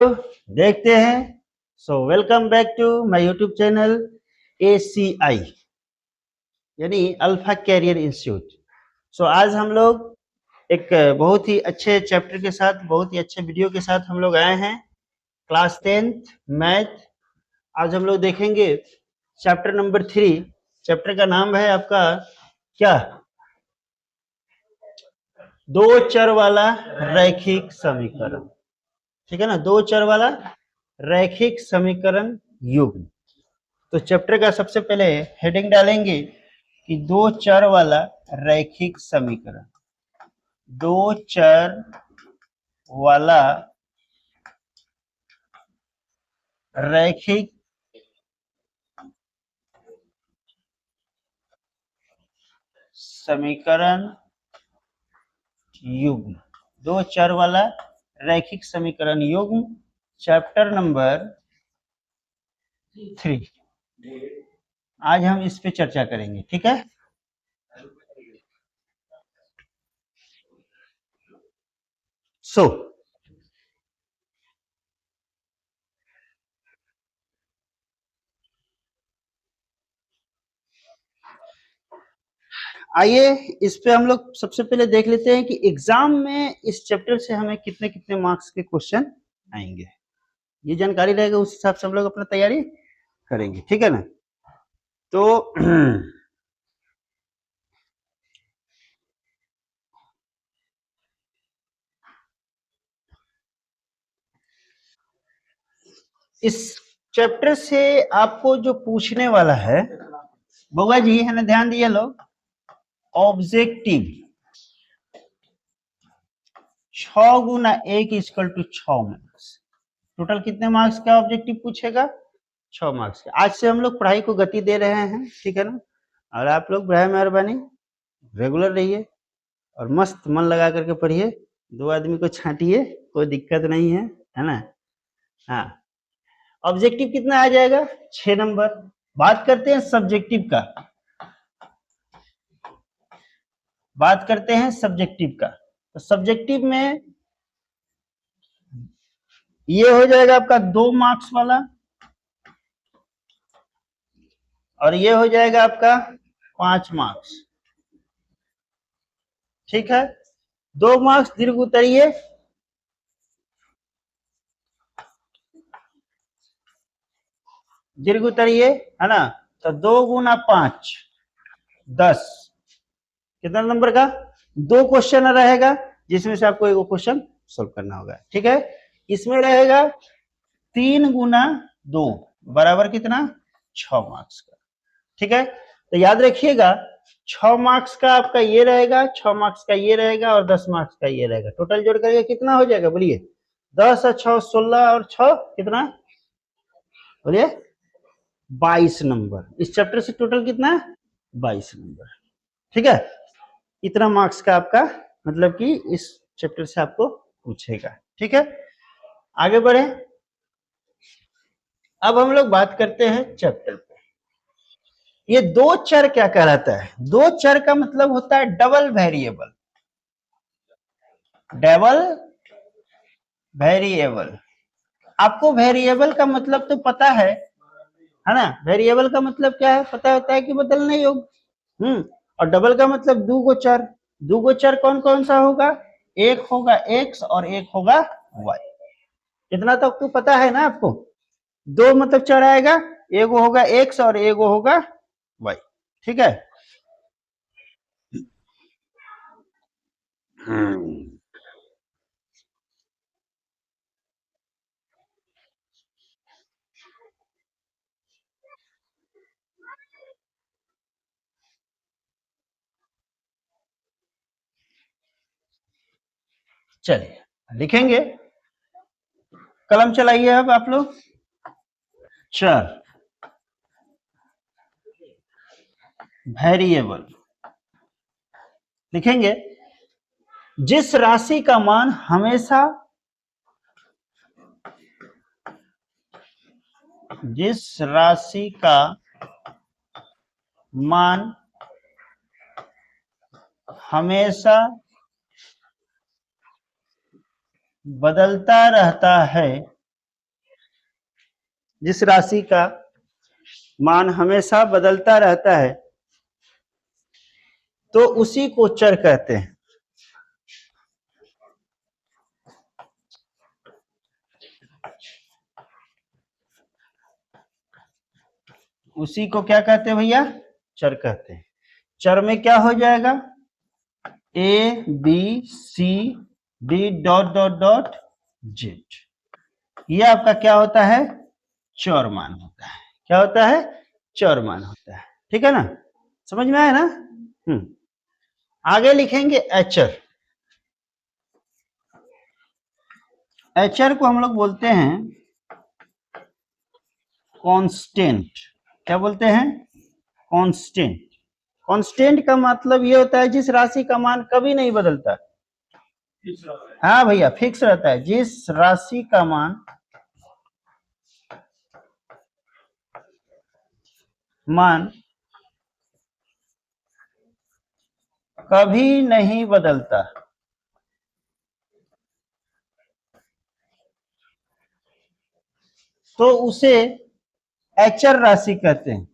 देखते हैं। So welcome back to my YouTube channel ACI यानी अल्फा कैरियर इंस्टीट्यूट। सो आज हम लोग एक बहुत ही अच्छे चैप्टर के साथ, बहुत ही अच्छे वीडियो के साथ हम लोग आए हैं। Class 10th math. आज हम लोग देखेंगे चैप्टर नंबर 3। चैप्टर का नाम है आपका क्या? दो चर वाला रैखिक समीकरण। ठीक है ना, दो चर वाला रैखिक समीकरण युग्म। तो चैप्टर का सबसे पहले हेडिंग डालेंगे कि दो चर वाला रैखिक समीकरण। दो चर वाला रैखिक समीकरण युग्म। दो चर वाला रैखिक समीकरण युग्म, चैप्टर नंबर 3। आज हम इस पे चर्चा करेंगे, ठीक है। सो आइए इस पे हम लोग सबसे पहले देख लेते हैं कि एग्जाम में इस चैप्टर से हमें कितने कितने मार्क्स के क्वेश्चन आएंगे। ये जानकारी रहेगा, उस हिसाब से हम लोग अपना तैयारी करेंगे, ठीक है ना। तो इस चैप्टर से आपको जो पूछने वाला है, बउआ जी है ना, ध्यान दिए लोग। ऑब्जेक्टिव 6 गुना 1 इक्वल टू 6 मार्क्स। टोटल कितने मार्क्स का ऑब्जेक्टिव पूछेगा? 6 मार्क्स का। आज से हम लोग पढ़ाई को गति दे रहे हैं, ठीक है ना। और आप लोग बराए मेहरबानी रेगुलर रहिए और मस्त मन लगा करके पढ़िए। दो आदमी को छांटिए, कोई दिक्कत नहीं है ना। हाँ, ऑब्जेक्टिव कितना आ जाएगा? 6 नंबर। बात करते हैं सब्जेक्टिव का। बात करते हैं सब्जेक्टिव का। तो सब्जेक्टिव में ये हो जाएगा आपका 2 मार्क्स वाला, और ये हो जाएगा आपका 5 मार्क्स। ठीक है, 2 मार्क्स दीर्घ उतरिए। दीर्घ उतरिए, है ना। तो 2 गुना 5 10। कितना नंबर का? 2 क्वेश्चन रहेगा, जिसमें से आपको एक क्वेश्चन सोल्व करना होगा, ठीक है। इसमें रहेगा 3 गुना 2 बराबर कितना? 6 मार्क्स का, ठीक है। तो याद रखिएगा, 6 मार्क्स का आपका ये रहेगा, 6 मार्क्स का ये रहेगा, और 10 मार्क्स का ये रहेगा। टोटल जोड़ करके कितना हो जाएगा बोलिए? 10 और 6 16, और 6 कितना बोलिए? 22 नंबर। इस चैप्टर से टोटल कितना? 22 नंबर, ठीक है। इतना मार्क्स का आपका मतलब कि इस चैप्टर से आपको पूछेगा, ठीक है। आगे बढ़े। अब हम लोग बात करते हैं चैप्टर पे। ये दो चर क्या कहलाता है? दो चर का मतलब होता है डबल वेरिएबल। Double variable. आपको वेरिएबल का मतलब तो पता है ना। वेरिएबल का मतलब क्या है पता होता है कि बदलने योग्य। और डबल का मतलब दो गो चर। दो गो चर कौन कौन सा होगा? एक होगा एक्स और एक होगा वाई। इतना तक तो पता है ना आपको। दो मतलब चर आएगा, एगो होगा एक्स और एगो होगा वाई, ठीक है। चलिए लिखेंगे। कलम चलाइए अब आप लोग। चर, वेरिएबल लिखेंगे। जिस राशि का मान हमेशा, जिस राशि का मान हमेशा बदलता रहता है जिस राशि का मान हमेशा बदलता रहता है तो उसी को चर कहते हैं। उसी को क्या कहते हैं भैया? चर कहते हैं। चर में क्या हो जाएगा? A B C D dot dot dot Z, ये आपका क्या होता है? चर मान होता है। क्या होता है? चर मान होता है। ठीक है ना, समझ में आया ना? आगे लिखेंगे एचर। एचर को हम लोग बोलते हैं कांस्टेंट। क्या बोलते हैं? कांस्टेंट। कांस्टेंट का मतलब ये होता है जिस राशि का मान कभी नहीं बदलता। हाँ भैया, फिक्स रहता है। जिस राशि का मान कभी नहीं बदलता, तो उसे एचर राशि कहते हैं।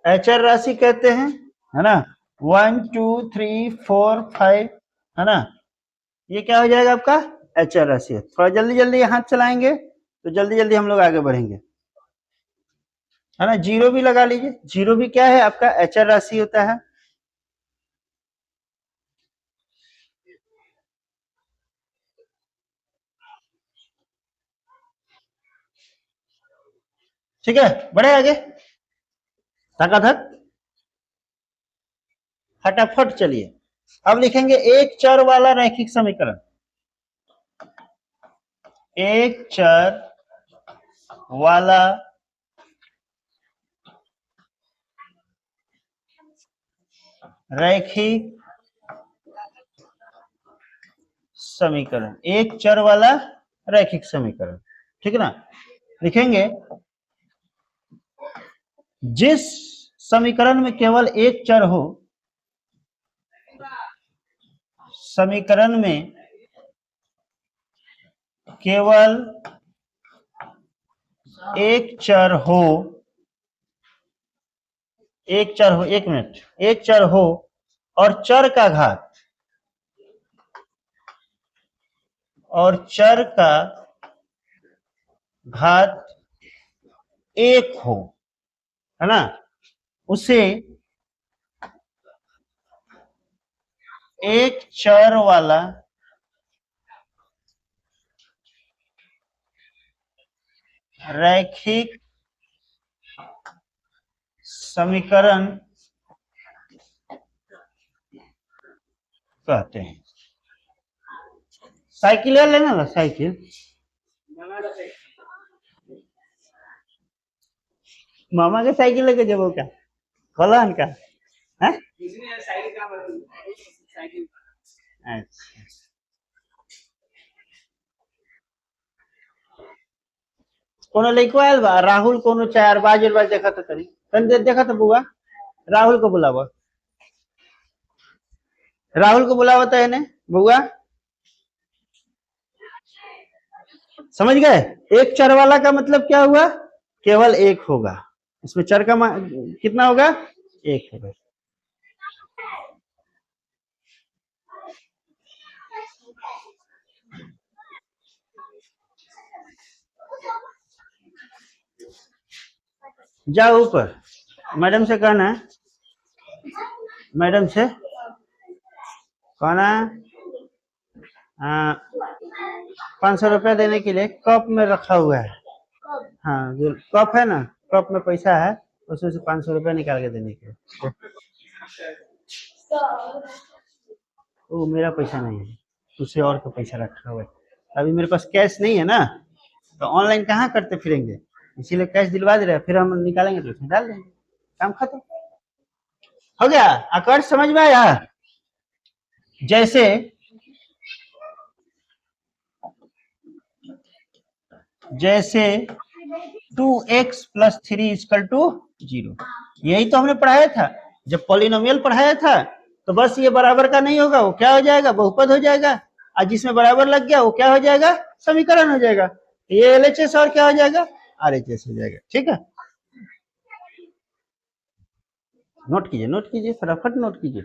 एचर राशि कहते हैं, है ना। 1 2 3 4 5, है ना, ये क्या हो जाएगा आपका? एचर राशि है। थोड़ा जल्दी जल्दी हाथ चलाएंगे तो जल्दी जल्दी हम लोग आगे बढ़ेंगे, है ना। जीरो भी लगा लीजिए, जीरो भी क्या है? आपका एचर राशि होता है। ठीक है, बढ़े आगे धक फटाफट चलिए। अब लिखेंगे एक चर वाला रैखिक समीकरण। एक चर वाला रैखिक समीकरण। एक चर वाला रैखिक समीकरण, ठीक है ना। लिखेंगे जिस समीकरण में केवल एक चर हो, समीकरण में केवल एक चर हो, एक चर हो, एक मिनट, एक चर हो और चर का घात, और चर का घात एक हो, है ना, उसे एक चर वाला रैखिक समीकरण कहते हैं। साइकिल ले लेना ना, साइकिल। मामा के साइकिल लेके जब क्या कलान का है? अच्छा, कोनो लइको आयल बा राहुल, कोनो चार बाज देखा था तनी तनी देखा था बुआ। राहुल को बुलावा, राहुल को बुलावा तो है बुआ। समझ गए? एक चर वाला का मतलब क्या हुआ? केवल एक होगा। इसमें चर का कितना होगा? एक होगा। जाओ ऊपर, मैडम से कहना है, मैडम से कहना 500 रुपया देने के लिए कप में रखा हुआ है। हाँ, जो कप है ना, कप में पैसा है, उसमें से 500 रुपया निकाल के देने के लिए। वो मेरा पैसा नहीं है, दूसरे और का पैसा रखा हुआ है। अभी मेरे पास कैश नहीं है ना, तो ऑनलाइन कहाँ करते फिरेंगे, इसीलिए कैश दिलवा दे रहे हैं, फिर हम निकालेंगे तो उसमें डाल देंगे, काम खत्म हो गया। आकर्ष समझ में आया? जैसे जैसे 2x प्लस 3 इक्वल टू 0। यही तो हमने पढ़ाया था जब पॉलिनोमियल पढ़ाया था। तो बस ये बराबर का नहीं होगा, वो क्या हो जाएगा, बहुपद हो जाएगा। और जिसमें बराबर लग गया वो क्या हो जाएगा, समीकरण हो जाएगा। ये एलएचएस और क्या हो जाएगा, आरएचएस हो जाएगा। ठीक है, नोट कीजिए, नोट कीजिए, फटाफट नोट कीजिए।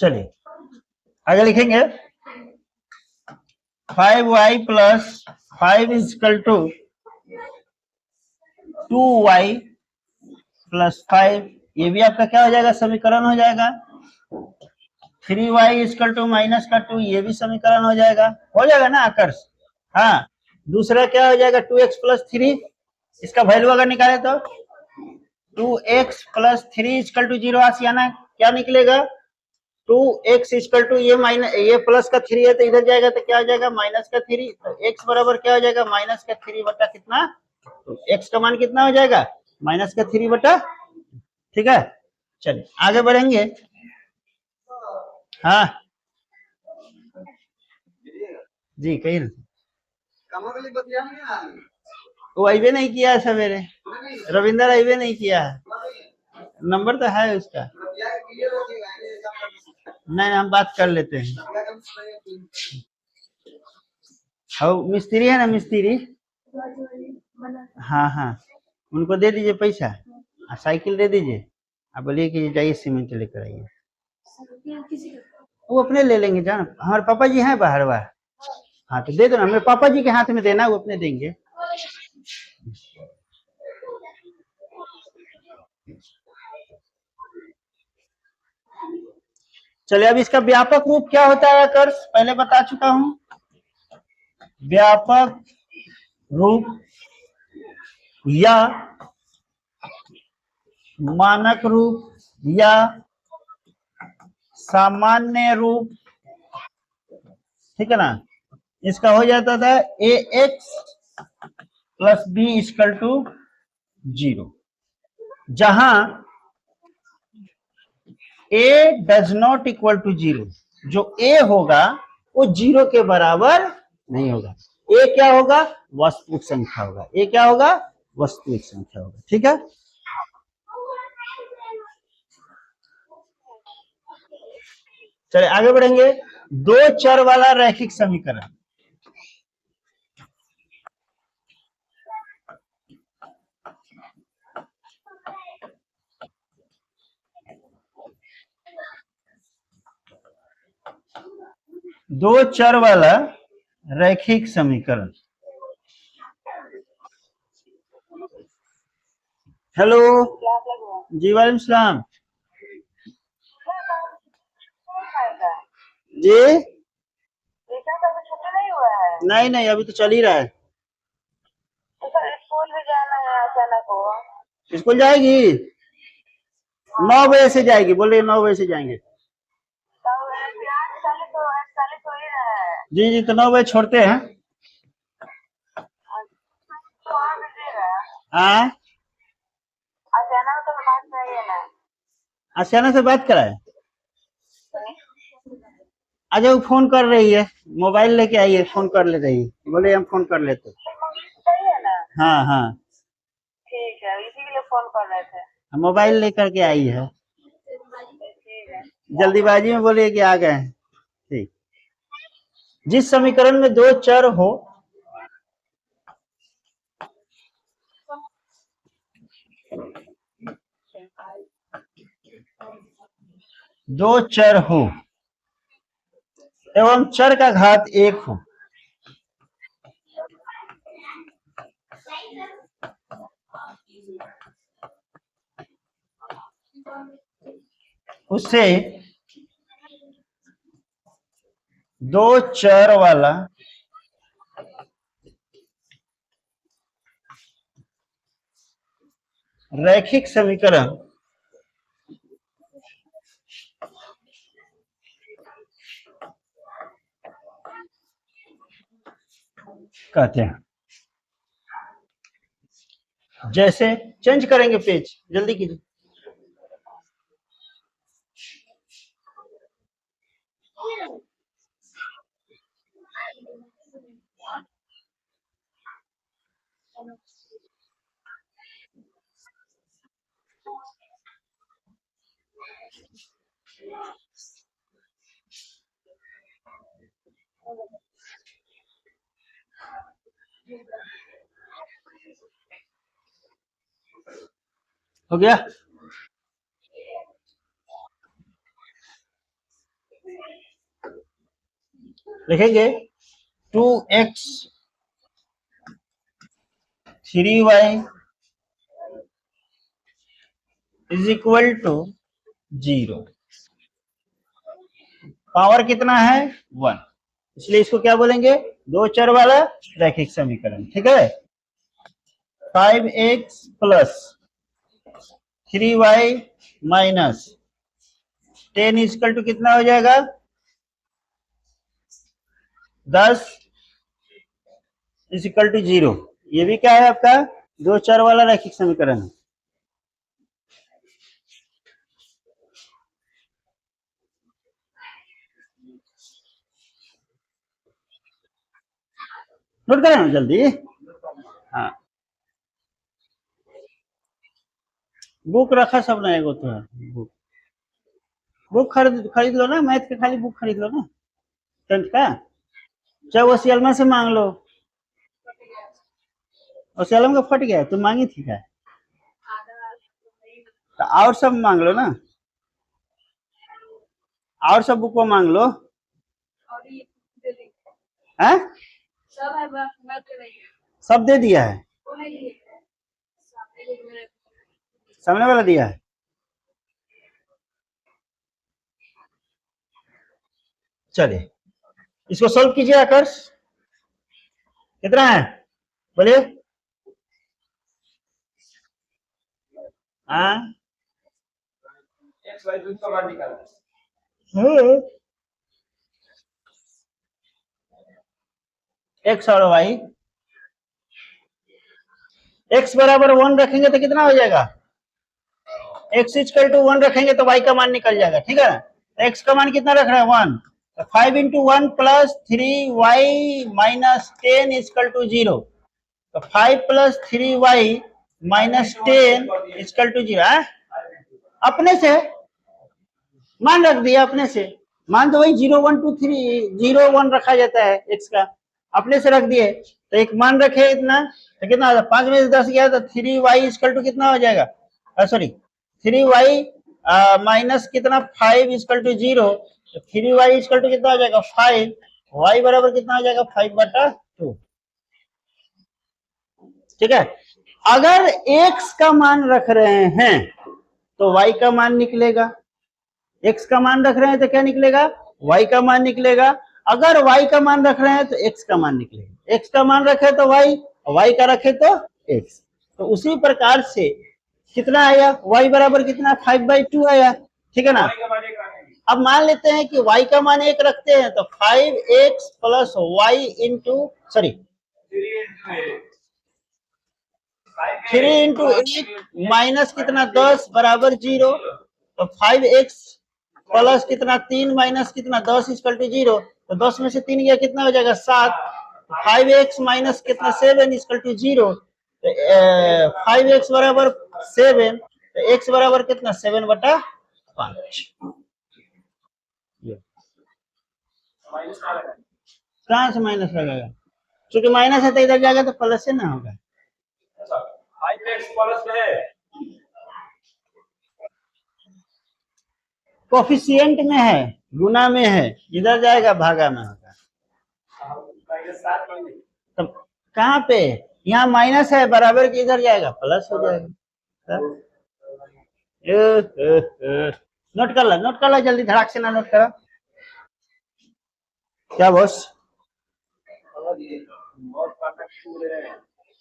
चलिए आगे लिखेंगे 5y plus 5 equal to 2y plus 5। ये भी आपका क्या हो जाएगा, समीकरण हो जाएगा। 3y इक्वल टू माइनस का 2, ये भी समीकरण हो जाएगा ना आकर्ष। हाँ, दूसरा क्या हो जाएगा, 2x प्लस 3, इसका वैल्यू अगर निकाले तो 2x प्लस 3 इक्वल टू 0। आसियाना क्या निकलेगा, 2x इक्वल टू ये माइनस, ये प्लस का 3 है तो इधर जाएगा तो क्या हो जाएगा, माइनस का 3। तो x बराबर क्या हो जाएगा, माइनस का 3 बटा कितना, तो x का मान कितना हो जाएगा, माइनस का 3 बटा। ठीक है, चलिए आगे बढ़ेंगे। हाँ जी, कही ना, वो अबे नहीं किया सवेरे, रविंदर अबे नहीं किया है, नंबर तो है उसका। नहीं, हम बात कर लेते हैं। हाँ, मिस्त्री है ना, मिस्त्री। हाँ हाँ, उनको दे दीजिए पैसा, साइकिल दे दीजिए। आप बोलिए कि जाइए सीमेंट लेकर आइए, वो अपने ले लेंगे जान, हमारे पापा जी हैं बाहर बाहर। हाँ तो दे दो ना, मेरे पापा जी के हाथ में देना, वो अपने देंगे। चलिए अब इसका व्यापक रूप क्या होता है आकर्ष, पहले बता चुका हूं। व्यापक रूप या मानक रूप या सामान्य रूप, ठीक है ना, इसका हो जाता था a x plus b equal to 0, जहां a does not equal to 0। जो ए होगा वो 0 के बराबर नहीं होगा। ए क्या होगा, वास्तविक संख्या होगा। ए क्या होगा, वास्तविक संख्या होगा। ठीक है, चलिए आगे बढ़ेंगे। दो चर वाला रैखिक समीकरण। दो चर वाला रैखिक समीकरण। हेलो जी, वालेकुम सलाम जी। नहीं नहीं, अभी तो चल ही रहा है। स्कूल भी जाना है अचानक को। स्कूल जाएगी, 9 बजे से जाएगी, बोल रही 9 बजे से जाएंगे। जी जी, तो 9 बजे छोड़ते हैं। हाँ, आसियाना से बात कराए। अच्छा, वो फोन कर रही है, मोबाइल लेके आई है, फोन कर ले रही है, बोले हम फोन कर लेते। हाँ हाँ, ठीक है, इसी के लिए फोन कर रहे थे, मोबाइल लेकर के आई है, जल्दीबाजी में बोलिए कि आ गए हैं। ठीक, जिस समीकरण में दो चर हो, दो चर हो एवं चर का घात 1 हो, उसे दो चर वाला रैखिक समीकरण कहते हैं। जैसे चेंज करेंगे पेज, जल्दी कीजिए। हो गया। लिखेंगे 2x 3y is equal to 0। Power कितना है 1, इसलिए इसको क्या बोलेंगे, दो चर वाला रैखिक समीकरण। ठीक है। 5x plus 3y minus 10 equal to कितना हो जाएगा 10 इज इक्वल टू 0। ये भी क्या है आपका दो चर वाला रैखिक समीकरण है। नोट करें ना जल्दी। हाँ, बुक रखा सब ना, एगो तो है बुक। बुक खरीद खरीद लो ना, मैथ के खाली बुक खरीद लो ना, 10th का। चाहे वो सियालमा से मांग लो, और सियालम का फट गया, तुम मांगी थी क्या, तो और सब मांग लो ना, और सब बुक को मांग लो। है सब दे दिया है, सामने वाला दिया है। चलिए इसको सोल्व कीजिए आकर्ष। कितना है बोलिए। हाँ एक्स और वाई, एक्स बराबर 1 रखेंगे तो कितना हो जाएगा, एक्स इक्वल टू 1 रखेंगे तो वाई का मान निकल जाएगा। ठीक है ना। एक्स का मान कितना रख रहे हैं 1, तो 5 into 1 plus 3y minus 10 equal to 0। तो 5 plus 3y minus 10 equal to 0। अपने से मान रख दिया, अपने से मान तो वही 0 1 2 3 0 1 रखा जाता है एक्स का, अपने से रख दिए। तो एक मान रखे इतना, तो कितना 5 में से 10 गया तो 3y इक्वल टू कितना हो जाएगा, सॉरी 3y माइनस कितना 5 इक्वल टू 0। तो 3y इक्वल टू कितना हो जाएगा 5, y बराबर कितना हो जाएगा 5/2। ठीक है। अगर x का मान रख रहे हैं तो y का मान निकलेगा, x का मान रख रहे हैं तो क्या निकलेगा y का मान निकलेगा। अगर y का मान रख रहे हैं तो x का मान निकलेगा, x का मान रखे तो y का रखे तो x। तो उसी प्रकार से कितना आया y बराबर कितना 5/2 आया। ठीक है ना। अब मान लेते हैं कि y का मान 1 रखते हैं तो 5x plus Y into sorry 3 into 8 minus कितना 10 बराबर 0। तो 5x प्लस कितना 3 माइनस कितना 10 इक्वल टू 0। तो 10 में से 3 गया कितना हो जाएगा 7। 5x माइनस कितना 7 इक्वल टू 0। तो 5x बराबर 7, तो x बराबर कितना 7/5। कहाँ से माइनस लगेगा, क्योंकि माइनस है तो इधर जाएगा तो प्लस से ना होगा। कोफिशिएंट में है, गुना में है, इधर जाएगा भागा में होगा। तब कहाँ पे, यहाँ माइनस है बराबर के इधर जाएगा प्लस हो जाएगा। नोट कर लो, नोट कर लो जल्दी, धड़ाक से ना नोट करो। क्या बॉस?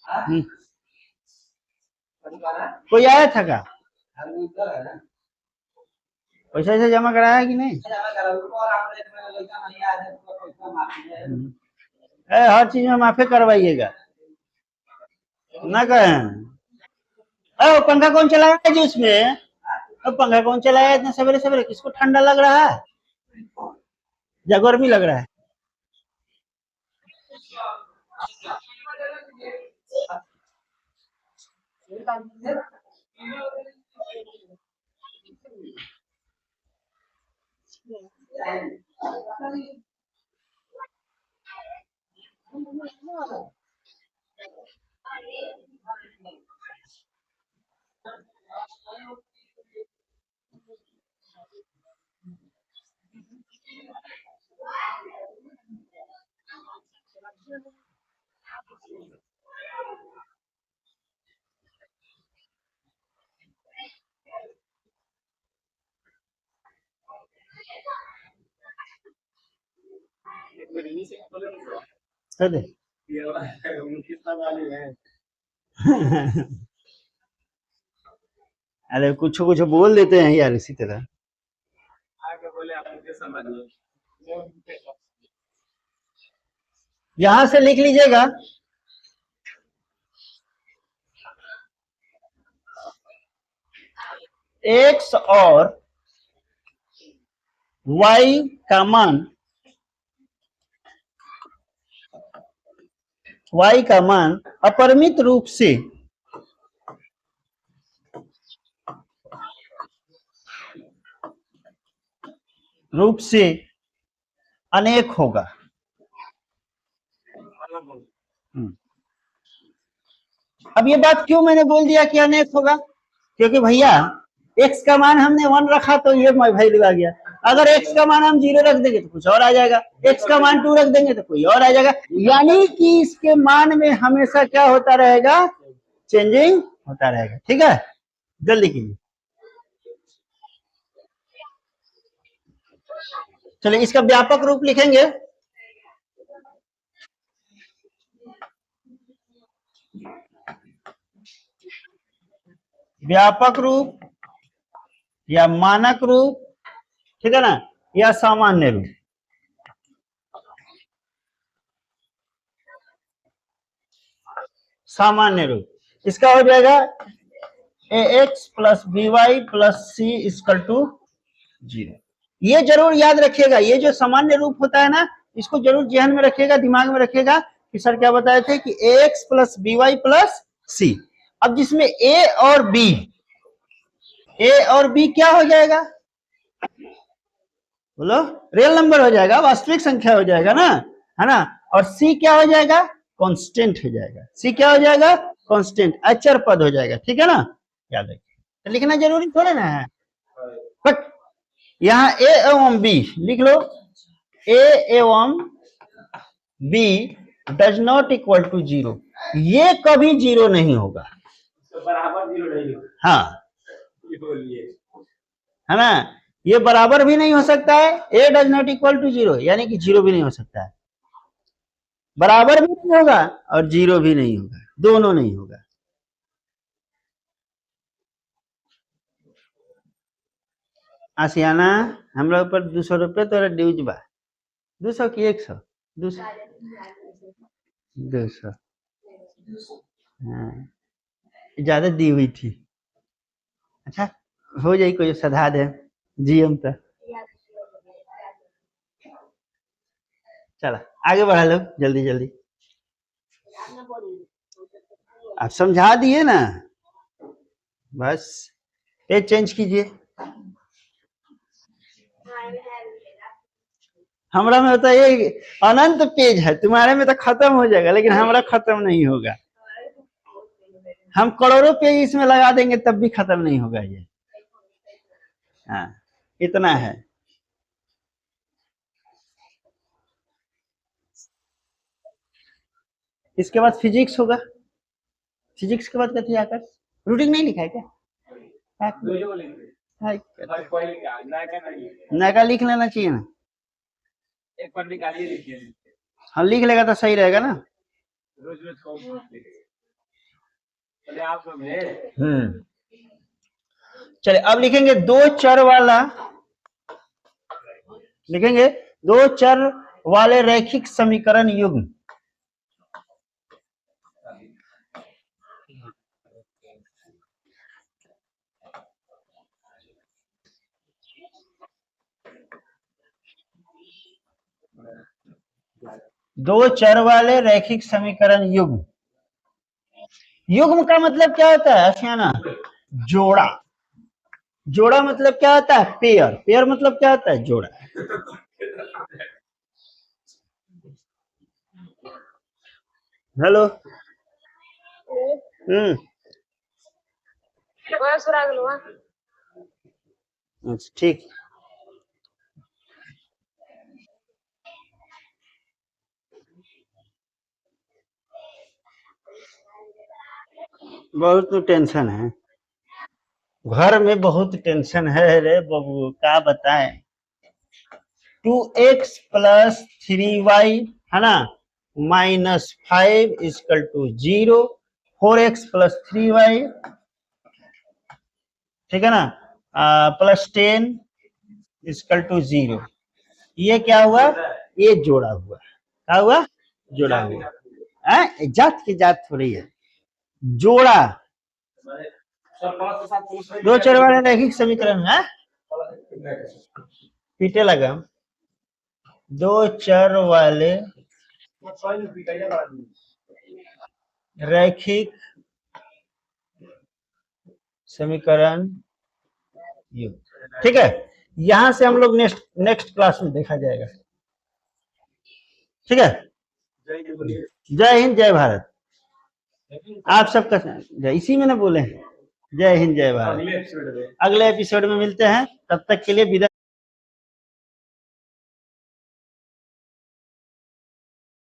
हम्म, कोई आया था क्या? पैसा ऐसा जमा कराया है कि नहीं? हर चीज में माफी करवाइएगा ना कहें। वो पंखा कौन चलाया है जी उसमें? अब पंखा कौन चलाया है इतना सवेरे सवेरे? किसको ठंडा लग रहा है या गर्मी लग रहा है? कर दे। अरे कुछ कुछ बोल देते हैं यार इसी तरह। यहां से लिख लीजिएगा एक्स और वाई का मान, y का मान अपरिमित रूप से अनेक होगा। अब ये बात क्यों मैंने बोल दिया कि अनेक होगा? क्योंकि भैया x का मान हमने 1 रखा तो ये वैल्यू आ गया। अगर x का मान हम 0 रख देंगे तो कुछ और आ जाएगा, x का मान 2 रख देंगे तो कोई और आ जाएगा। यानी कि इसके मान में हमेशा क्या होता रहेगा? चेंजिंग होता रहेगा। ठीक है, जल्दी कीजिए। चलिए इसका व्यापक रूप लिखेंगे। व्यापक रूप या मानक रूप, ठीक है ना, या सामान्य रूप। सामान्य रूप इसका हो जाएगा ax plus B Y plus C equal to 0। ये जरूर याद रखिएगा, ये जो सामान्य रूप होता है ना, इसको जरूर जहन में रखिएगा, दिमाग में रखिएगा कि सर क्या बताए थे कि ax plus B Y plus c. अब जिसमें a और b क्या हो जाएगा? बोलो, रियल नंबर हो जाएगा, वास्तविक संख्या हो जाएगा ना, है ना। और c क्या हो जाएगा? कांस्टेंट हो जाएगा। c क्या हो जाएगा? कांस्टेंट, अचर पद हो जाएगा। ठीक है ना, याद रखिए। तो लिखना जरूरी थोड़े ना है, बट यहाँ a एवं b लिख लो। a एवं b does not equal to 0, ये कभी 0 नहीं होगा। बराबर 0 नहीं होगा, हाँ, है ना। ये बराबर भी नहीं हो सकता है, a does not equal to 0 यानी कि 0 भी नहीं हो सकता है। बराबर भी नहीं होगा और 0 भी नहीं होगा, दोनों नहीं होगा। आसियाना हमरा ऊपर 200 रुपये तोरा ड्यूज बा। 200 की 100? 200, 200। हाँ, ज्यादा दी हुई थी। अच्छा, हो जाए कोई सधा दे जीएम तो। चलो आगे बढ़ा लो जल्दी जल्दी। आप समझा दिए ना, बस पेज चेंज कीजिए। हमरा में होता है ये अनंत पेज है, तुम्हारे में तो खत्म हो जाएगा, लेकिन हमारा खत्म नहीं होगा। हम करोड़ों पेज इसमें लगा देंगे तब भी खत्म नहीं होगा ये। हाँ, इतना है। इसके बाद फिजिक्स होगा। फिजिक्स के बाद कथी आकर रूटीन नहीं लिखा है क्या? नया लिख लेना चाहिए ना। एक बार निकालिए, लिखिए। हाँ लिख लेगा तो सही रहेगा ना। रोज रोज कौन चले आप समझे। चलिए अब लिखेंगे दो चर वाला, लिखेंगे दो चर वाले रैखिक समीकरण युग्म। दो चर वाले रैखिक समीकरण युग्म। युग्म का मतलब क्या होता है आशियाना? जोड़ा। जोड़ा मतलब क्या होता है? पेयर। पेयर मतलब क्या होता है? जोड़ा। हेलो। अच्छा ठीक। बहुत टेंशन है घर में, बहुत टेंशन है रे बबू, क्या बताएं। 2x प्लस 3y है ना, -5 equal to 0। 4x plus 3y, ठीक है ना, +10 इक्वल टू 0। ये क्या हुआ? ये जोड़ा हुआ। क्या हुआ? जोड़ा हुआ। जात की जात थोड़ी है, जोड़ा। दो चर वाले रैखिक समीकरण है, पीटे लगा। दो चर वाले रैखिक समीकरण युग्म, ठीक है। यहां से हम लोग नेक्स्ट नेक्स्ट क्लास में देखा जाएगा, ठीक है। जय हिंद जय भारत। आप सबका इसी में ना बोले, जय हिंद जय भारत। अगले एपिसोड में मिलते हैं, तब तक के लिए विदा।